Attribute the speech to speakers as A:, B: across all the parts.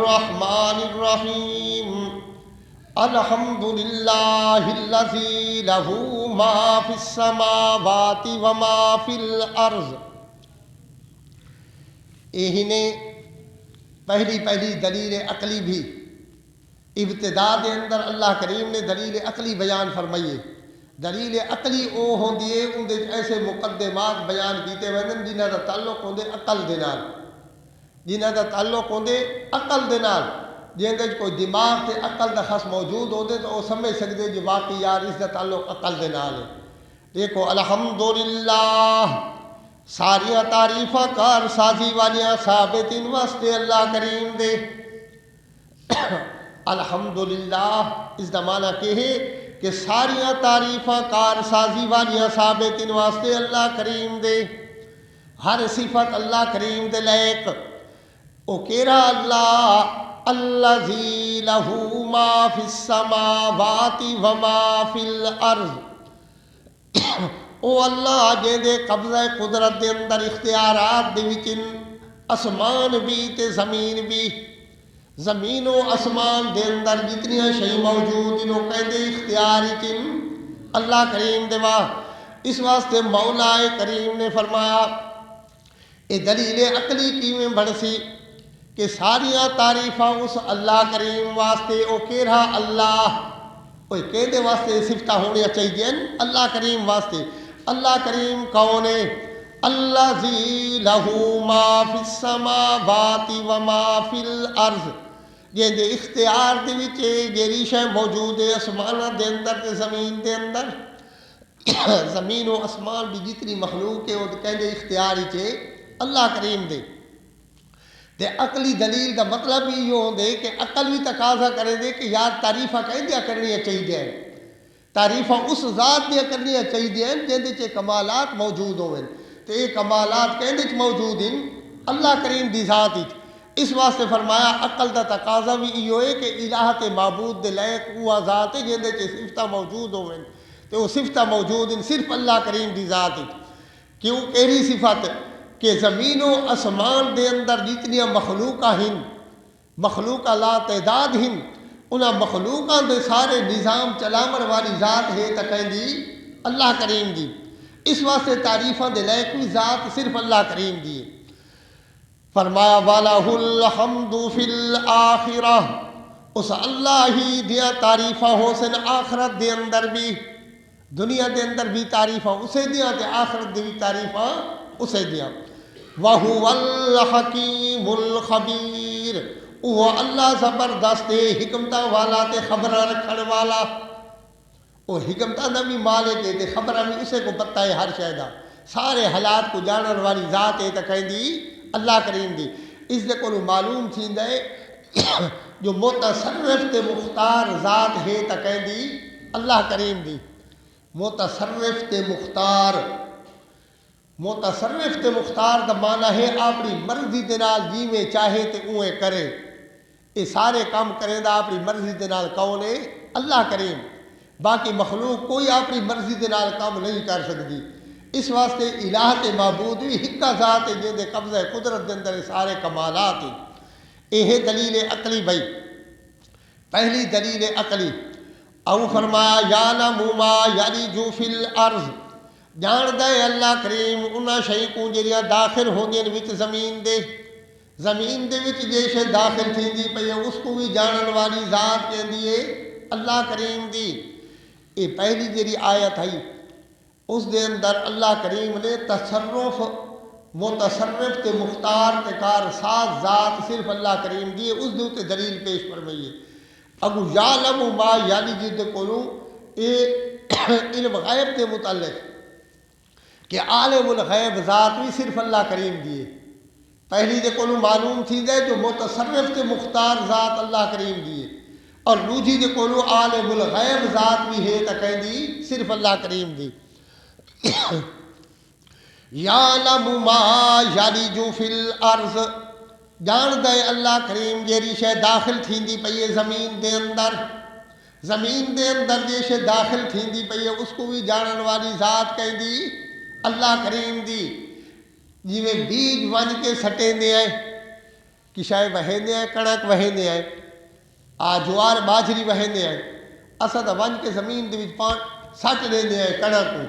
A: الرحمن الرحیم الحمد للہ الذی لہ ما فی السماوات وما فی الارض۔ یہی نے پہلی دلیل عقلی بھی ابتدا دے اندر اللہ کریم نے دلیل عقلی بیان فرمائیے۔ دلیل عقلی او ہوندی ہے اندے ایسے مقدمات بیان کیتے ویندن جنہاں دا تعلق ہوندے عقل دے نال، جنہاں دا تعلق ہوندے عقل دے نال، جندے کوئی دماغ تے عقل دا خاص موجود ہوندے تو او سمجھ سکدے جو واقعی یار اس دا تعلق عقل دے نال ہے۔ دیکھو الحمدللہ ساریاں تعریفاں کار سازی والیاں ثابت ان واسطے اللہ کریم دے۔ الحمدللہ اس دا معنی کہ ہے کہ ساریاں تعریفاں کار سازی والیاں ثابت ان واسطے اللہ کریم دے۔ ہر صفت اللہ کریم دے لائق او کیرا اللہ الذی لہ ما فی السماوات وما فی الارض، او اللہ جے دے قبضہ قدرت دے اندر اختیارات دے وچن اسمان بھی تے زمین بھی، زمین و اسمان دے اندر جتنیاں شئی موجود انہوں کہندے اختیار چن اللہ کریم دے واہ۔ اس واسطے مولا کریم نے فرمایا اے دلیل عقلی کیویں بڑھسی کہ ساریاں تعریفاں اس اللہ کریم واسطے او کیرا اللہ اوہ کہندے واسطے صفتہ ہونے چاہیے اللہ کریم واسطے۔ اللہ کریم کون ہے؟ الذی لہ ما فی السماوات وما فی الارض، جے اختیار دے وچ جیڑی شے موجود ہے اسماناں دے اندر تے زمین دے اندر، زمین و اسمان دی جتنی مخلوق ہے وہ کہندے اختیار وچ اللہ کریم دے۔ تے عقلی دلیل دا مطلب یہ ہوندے کہ عقل بھی تقاضا کرے دے کہ یار تعریفاں کہندیاں کرنیاں چاہیے، تعریفاں اس ذات دیاں کرنیاں چاہیے جندے چ کمالات موجود ہوئے، تے یہ کمالات کہندے چ موجود ہیں اللہ کریم دی ذات وچ۔ اس واسطے فرمایا عقل دا تقاضا بھی یہ ہے کہ الہ تے معبود دے لائق وہ ذات ہے جندے چ صفتاں موجود ہوئے، تے وہ صفتاں موجود ہیں صرف اللہ کریم دی ذات وچ۔ کیوں کیڑی صفت کہ زمین و اسمان دے اندر جتنیاں مخلوقاں ہیں، مخلوقاں لا تعداد ہیں، انہاں مخلوقاں دے سارے نظام چلاون والی ذات ہے تا کہندی اللہ کریم دی۔ اس واسطے تعریفاں دے لائق بھی ذات صرف اللہ کریم دی ہے۔ فرمایا وَلَهُ الْحَمْدُ فِي الْآخِرَةِ، اس اللہ ہی دیا تعریفاں ہو سن آخرت دے اندر بھی، دنیا دے اندر بھی تعریفاں اسے دیا تے آخرت دے بھی تعریفاں اسے دیا۔ وَهُوَ الْحَكِيمُ الْخَبِيرُ، وہ اللہ زبردست ہے حکمتاں والا تے خبراں رکھن والا، وہ حکمتاں دا بھی مالک ہے تے خبراں بھی اسے کو پتہ ہے ہر شے دا، سارے حالات کو جانن والی ذات ہے تے کہندی اللہ کریم دی۔ اس دے کولوں معلوم تھیندا ہے جو متصرف تے مختار ذات ہے تے کہندی اللہ کریم دی۔ متصرف تے مختار، متصرف تے مختار دا معنی ہے اپنی مرضی دے نال جیویں چاہے تے اویں کرے، یہ سارے کام کریں دا اپنی مرضی دے نال کون ہے؟ اللہ کریم۔ باقی مخلوق کوئی اپنی مرضی دے نال کام نہیں کر سکتی۔ اس واسطے الہ تے معبود بھی ہکا ذات ہے جن دے قبضہ قدرت دے اندر سارے کمالات ہیں۔ یہ دلیل عقلی بھائی، پہلی دلیل عقلی۔ او فرمایا یعلم ما یلج فی الارض، جان دے اللہ کریم انہاں شئی کو جڑیاں داخل ہوندیاں وچ زمین دے، زمین دے وچ جے شے داخل تھیندی پئی ہے اس کو بھی جانن والی ذات کہندی ہے اللہ کریم دی۔ یہ پہلی جڑی آیت ہے اس دے اندر اللہ کریم نے تصرف متصرف تے مختار تے کار ساز ذات صرف اللہ کریم دی ہے، اس دے تے دلیل پیش فرمائی ہے۔ اگو یعلم ما یلج دے کولوں یہ علم غیب کے متعلق کہ عالم الغیب ذات بھی صرف اللہ کریم دی ہے۔ پہلی دے کولوں معلوم تھی دے جو متصرف تے مختار ذات اللہ کریم دی ہے، اور دوجی دے کولوں عالم الغیب ذات بھی ہے تا کہندی صرف اللہ کریم دی۔ یعلم ما یلج فی الارض، جان دے اللہ کریم جیڑی شے داخل تھیندی پئی ہے زمین دے اندر، زمین دے اندر جے شے داخل تھیندی پئی ہے اس کو بھی جانن والی ذات کہندی اللہ کریم دی۔ جویں بیج ون کے سٹیندے ہیں کشائے وہیندے ہیں کڑک وہیندے ہیں جوار باجری وہیندے ہیں اساں تا ونج کے زمین دے وچ سٹ دیندے ہیں کڑک کو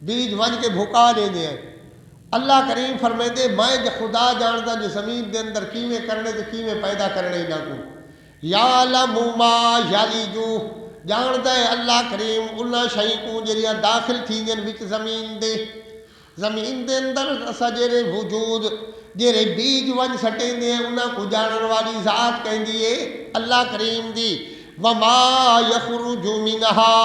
A: بیج ونج کے بھکا دیندے ہیں اللہ کریم فرمیندے میں جو خدا جاندا جو زمین دے اندر کیویں کرنے تے کیویں پیدا کرنے انہاں کو یعلم ما یلجو جاندا ہے اللہ کریم انہاں شئی کو جڑیاں داخل تھیندین وچ زمین دے اندر اساں جڑے وجود جڑے بیج ون سٹیندے ہیں انہاں کو جانن والی ذات کہندی ہے اللہ کریم دی وما یخرج منہا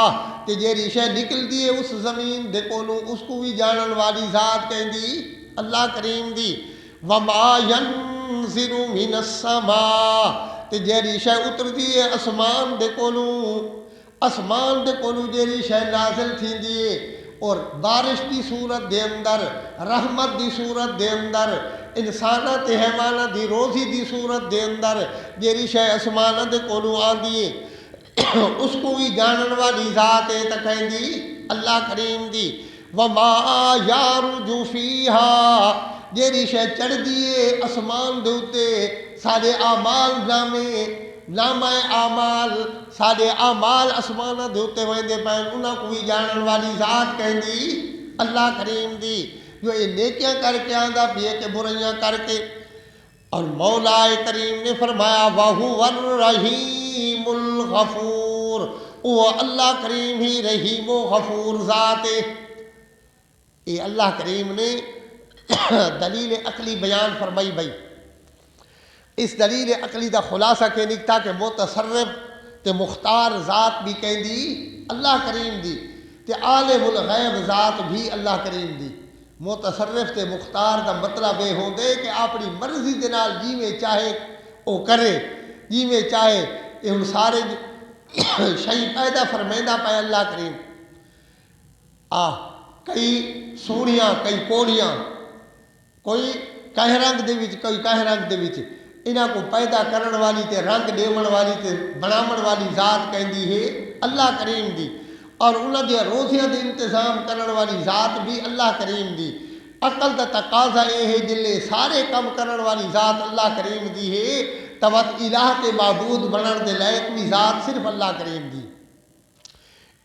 A: تے جیڑی شے نکلدی ہے اس زمین دے کولوں اس کو بھی جانن والی ذات کہندی اللہ کریم دی وما ینزل من السماء تے جیڑی شے اتردی ہے آسمان دے کولوں جیڑی شے نازل تھیندی ہے اور بارش دی صورت دے اندر رحمت دی صورت دے اندر انساناں تے حیواناں دی روزی دی صورت دے اندر جیڑی شے آسماناں دے کولوں آندی ہے اس کو بھی جانن والی ذات ہے تا کہندی اللہ کریم دی وما یارج فیہا جیڑی شے چڑھ دیے آسمان دے اوتے سارے اعمال نامہ اعمال سارے اعمال آسماناں دے اوتے ویندے پئے انہاں کو بھی جانن والی ذات کہندی اللہ کریم دی جو یہ نیکیاں کر کے آندا پیے کہ برائیاں کر کے اور مولا کریم نے فرمایا وَهُوَ الرَّحِيمُ الْغَفُورُ وہ اللہ کریم ہی رحیم و غفور ذات ہے یہ اللہ کریم نے دلیل عقلی بیان فرمائی بھائی اس دلیل عقلی دا خلاصہ کہ نکتا کہ متصرف تے مختار ذات بھی کہندی اللہ کریم دی تے عالم الغیب ذات بھی اللہ کریم دی متصرف تے مختار دا مطلب یہ ہوندے کہ اپنی مرضی دے نال جیویں چاہے او کرے جیویں چاہے یہ ہن سارے شئی پیدا فرمائندا پہ اللہ کریم کئی سونیاں کئی کوڑیاں کوئی کہہ رنگ دے وچ کوئی کہہ رنگ دے وچ انہاں کو پیدا کرن والی تے رنگ دیون والی تے بناون والی ذات کہندی ہے اللہ کریم دی اور انہاں دے روزیاں دے انتظام کرن والی ذات بھی اللہ کریم دی عقل دا تقاضا یہ ہے جلے سارے کم کرن والی ذات اللہ کریم دی ہے توت الہ تے معبود بنن دے لائق بھی ذات صرف اللہ کریم دی